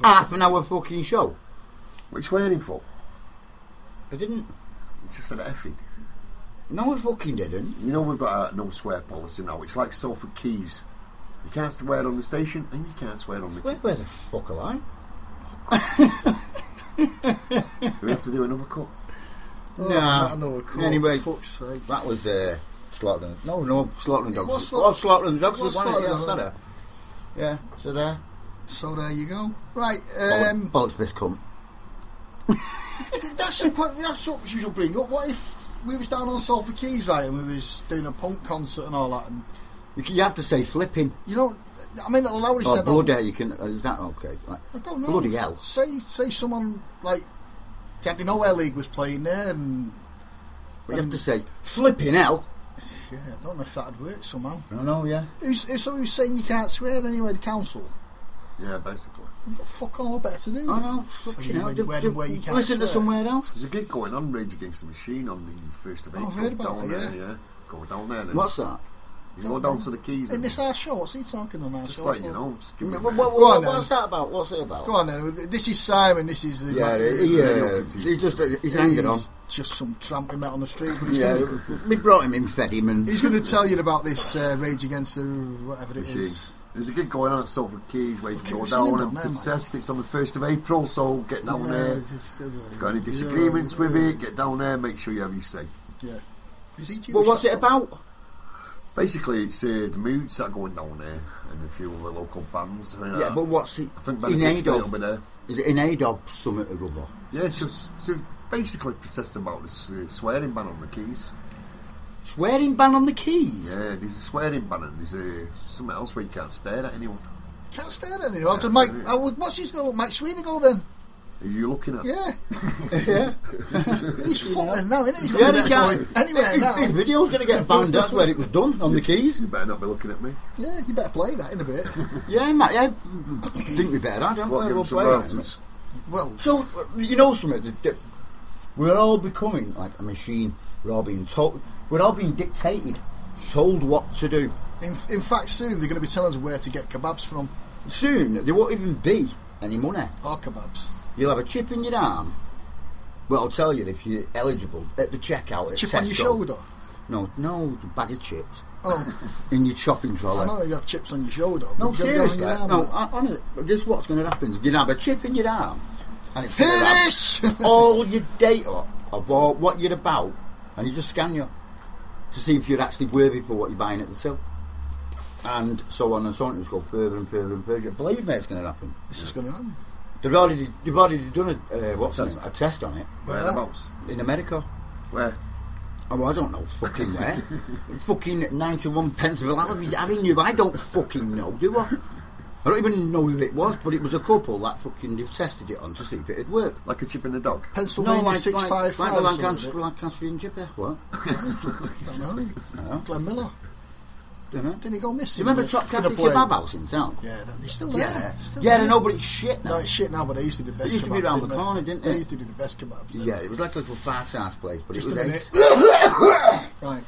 half an hour fucking show. What are you swearing for? I didn't. It's just an effing. No, I fucking didn't. You know we've got a no swear policy now. It's like Salford Keys. You can't swear on the station and you can't swear on the keys. Where the fuck am Do we have to do another cut? Nah. Another cut. Anyway, fuck's sake. that was slaughtering. No, slaughtering dogs. was slaughtering dogs. it was Slaughtering Slaughtering dogs. Dogs. Yeah, so there. So there you go. Right. Bollocks for this cunt. That's what you should bring up. What if we was down on Salford Keys, right, and we was doing a punk concert and all that, and You have to say flipping. you know, I mean, allow it Oh, said bloody, you can. Is that okay? Like, I don't know. bloody hell. Say someone like Tempe Nowhere League was playing there, and you have to say flipping hell. yeah, I don't know if that'd work somehow. I don't know, yeah. Who's saying you can't swear anyway? The council. Yeah, basically. You've got fuck all better to do. I know. So Fucking you hell. went where you can't Listen to swear. somewhere else. There's a gig going on, Rage Against the Machine, on the 1st of April. I've heard about down that, there, yeah. Go down there then. What's that? You go down to the Keys. In and this our show, what's he talking on our just show? like, for? you know, just give me Go on then. What's that about? What's it about? Go on then. This is Simon. This is the He's hanging on. Just some tramp we met on the street. But he's Yeah, gonna, we brought him in, fed him, and he's going to tell you about this Rage Against the whatever it Machine. is. There's a gig going on at Salford Keys where you can go we've seen him down down and there, contest. It's on the 1st of April, so get down there. Just, If you've got any disagreements with it, get down there, make sure you have your say. Yeah. Is he Jewish? well, what's it about? Basically, it's the moods that are going down there and a few of the local bands. Yeah, but what's it I think in Benefits aid Day will be of? there. Is it in aid of Summit or other? Yeah, it's just so basically protesting about this swearing ban on the Keys. Swearing ban on the Keys. Yeah, there's a swearing ban and there's something else where you can't stare at anyone. Can't stare at anyone. What's his goal? Mike Sweeney go then? Who are you looking at? Yeah. Yeah. He's fucking now, isn't he? He's Yeah, not he can't. going anywhere now. His video's going to get banned. That's where it was done, on the Keys. You better not be looking at me. Yeah, you better play that in a bit. Yeah, Matt, yeah. Think we better, don't What, we? give We'll them some play that. royalties? Well, So, you know something? We're all becoming like a machine. We're all being told. We're all being dictated, told what to do. in fact, soon they're going to be telling us where to get kebabs from. Soon, there won't even be any money. Or kebabs. You'll have a chip in your arm. Well, I'll tell you if you're eligible at the checkout at Chip Tesco. on your shoulder. No, the bag of chips Oh, in your shopping trolley. I know you have chips on your shoulder. No, but you're going seriously. on your arm, No, like. honestly, this is what's going to happen. You'll have a chip in your arm, and it's Hear going to have this! all your data about what you're about, and you just scan you to see if you're actually worthy for what you're buying at the till, and so on and so on. Just go further and further and further. Believe me, it's going to happen. This is going to happen. They've already done a test on it Whereabouts? in America. Where? Oh, I don't know fucking where. Fucking 91 Pennsylvania Avenue. I don't fucking know, do I? I don't even know who it was, but it was a couple that fucking they've tested it on to see if it'd work. Like a chip in the dog? Pennsylvania 655. like the Lancastrian chipper. What? I don't know. No. Glenn Miller. Don't know. Didn't he go missing? You remember Top Cat Kebab House in town? Yeah, they're still there. Yeah, Still yeah, there. I know, but it's shit now. No, it's shit now, but they used to do the best It used to be kebabs, around the didn't corner, didn't They it? used to do the best kebabs. didn't Yeah, it was like a little fart ass place, but Just it a was minute. ace. Right.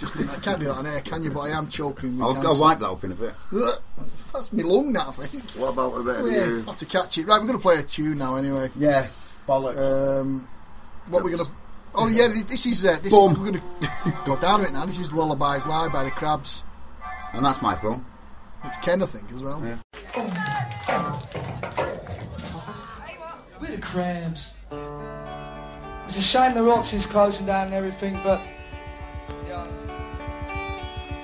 I can't do that on air, can you? But I am choking. I'll wipe that up in a bit. That's me lung now, I think. What about a bit of Yeah, you? I'll have to catch it. Right, we're going to play a tune now anyway. Yeah, bollocks. What we're going to... Oh, yeah, this is... Boom. We're going to go down to it now. This is Lullabies Live by the Crabs. And that's my phone. It's Ken, I think, as well. Yeah. We're the Crabs. It's a shame the Roxy's closing down and everything, but yeah.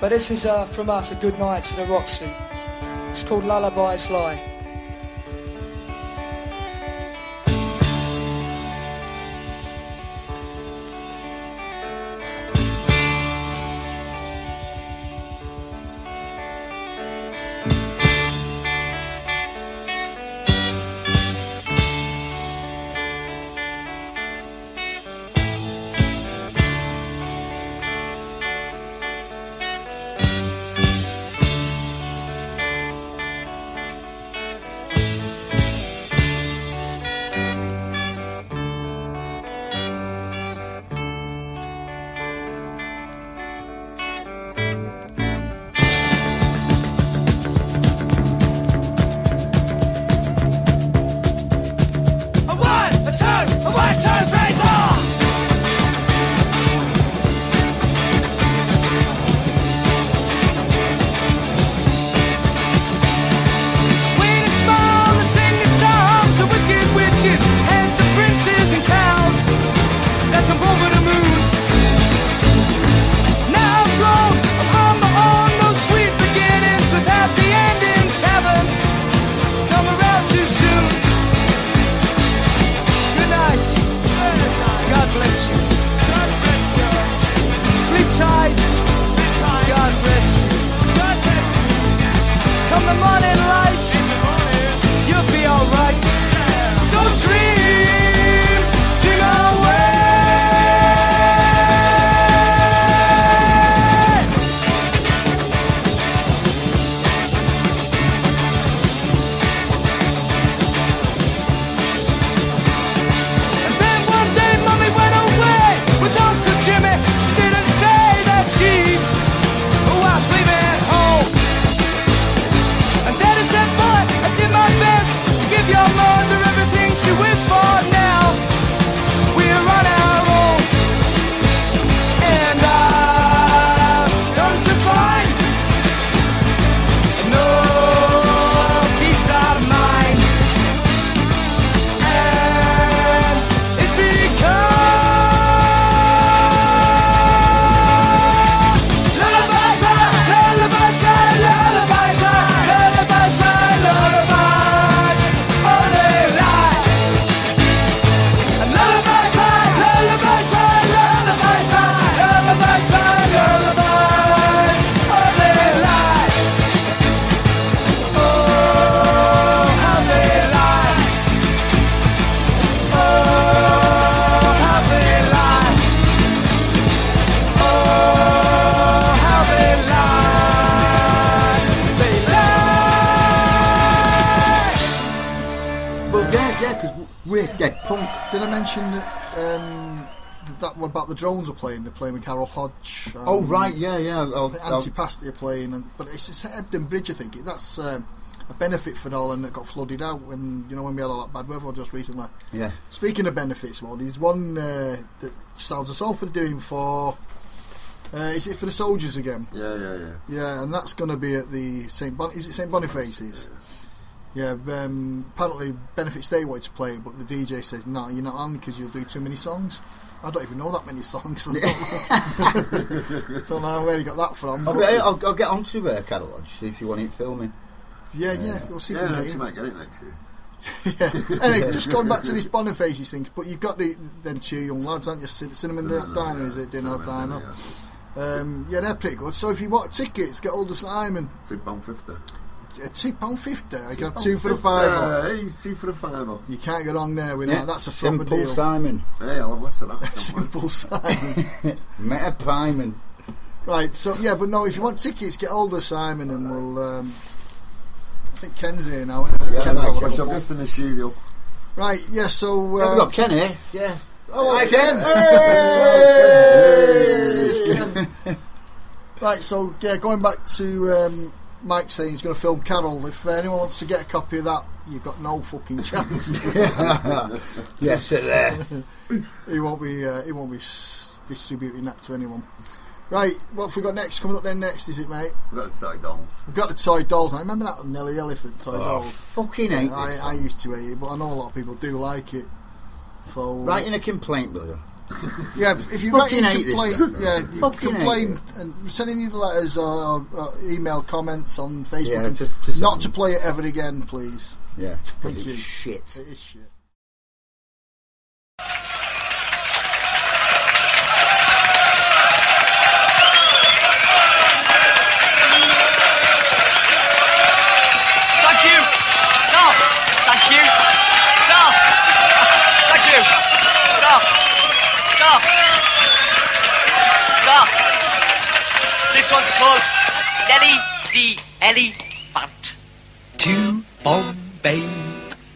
But this is from us a good night to the Roxy. It's called Lullabies Live. mention that one about the drones are playing? They're playing with Carol Hodge. Oh right, yeah. Anti-Past they're playing, but it's at Hebden Bridge. I think that's a benefit for Nolan that got flooded out when we had all that bad weather just recently. Yeah. Speaking of benefits, there's one that Sounds of Salford are doing for. Is it for the soldiers again? Yeah, and that's going to be at the St. Boniface's? Yeah, apparently Benefits Day wanted to play it, but the DJ says, no, you're not on because you'll do too many songs. I don't even know that many songs. I don't know where he got that from. I'll get on to Carol Lodge, see if you want it filming. Yeah, we'll see if we can might get it next year. Anyway, just going back to this Boniface's thing, but you've got them two young lads, haven't you? Cinnamon Diner, is it? Dinner Diner. Yeah, they're pretty good. So if you want tickets, get hold of Simon. £2.50. £2.50. You can have two for the £5. Hey, two for the £5. You can't get wrong there with that. That's a proper Simple deal. Simon. Hey, I'll have less of that. Simple Simon. Meta Priming. Right. So yeah, but no. If you want tickets, get hold of Simon, and we'll. I think Ken's here now. I think Ken nice. I'm just in the studio. Right. Yeah. So we've got Ken here. Yeah. Oh, hi, Ken. Hey! Ken. Right. So yeah, going back to. Mike saying he's going to film Carol. If anyone wants to get a copy of that, you've got no fucking chance. Yes, sit there. He won't be distributing that to anyone. Right, what have we got next? Coming up then next, is it, mate? We've got the toy dolls. We've got the toy dolls. I remember that Nelly Elephant toy dolls. Fucking hate this. I used to hate it, but I know a lot of people do like it. So write in a complaint, will you? Yeah, if you write in a complaint, you complain and send in your letters or email comments on Facebook. Not to play it ever again, please. Yeah, thank you. Shit. It is shit. Thank you. Stop. Thank you. Stop. Thank you. Stop. Stop. Stop. This one's called Nelly the Elephant. To Bombay,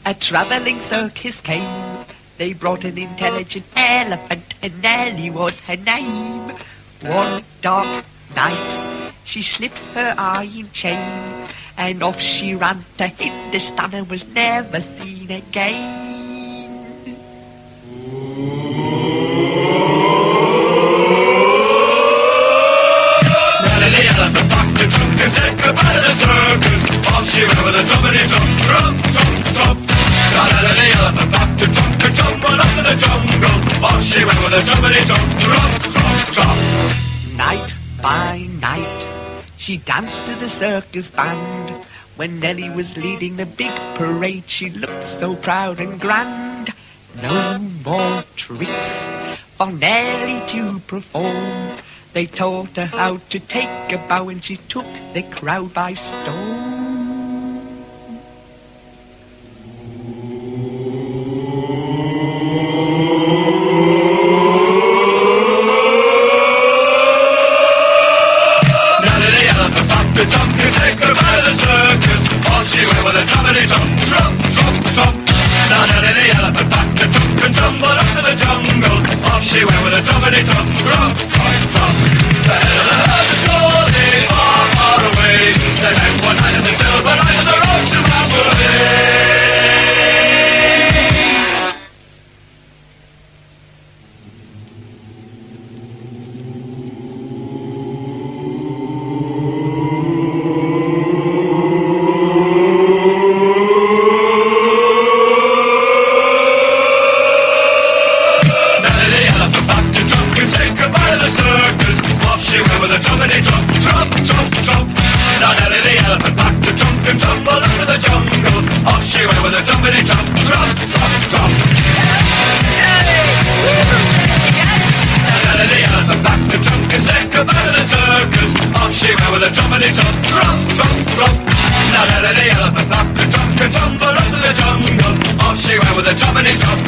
a travelling circus came. They brought an intelligent elephant, and Nelly was her name. One dark night, she slipped her iron chain, and off she ran to Hindustan and was never seen again. And said goodbye to the circus. Off she went with a jumpity-jump, jump. Got out of the elephant back to jump and tumbled up to the jungle. Off she went with a jumpity-jump, jump. Night by night, she danced to the circus band. When Nelly was leading the big parade, she looked so proud and grand. No more tricks for Nelly to perform. They taught her how to take a bow, and she took the crowd by storm. Nelly the elephant back to jump and say goodbye to the circus. Off she went with a jumpity-jump, jump. Now Nelly the elephant back to jump and tumbled up to the jungle. Off she went with a jumpity-jump, jump. The head of the herd is calling far away. They met one night at the silver line of the road to Malfoy. She went with a jumpity-jump. Now Nelly the elephant back to jump and tumble up to the jungle. Off she went with a jumpity-jump. Now Nelly the elephant back to jump and say goodbye to the circus. Off she went with a jumpity-jump. Now Nelly the elephant back to jump and tumble up to the jungle. Off she went with a jumpity-jump.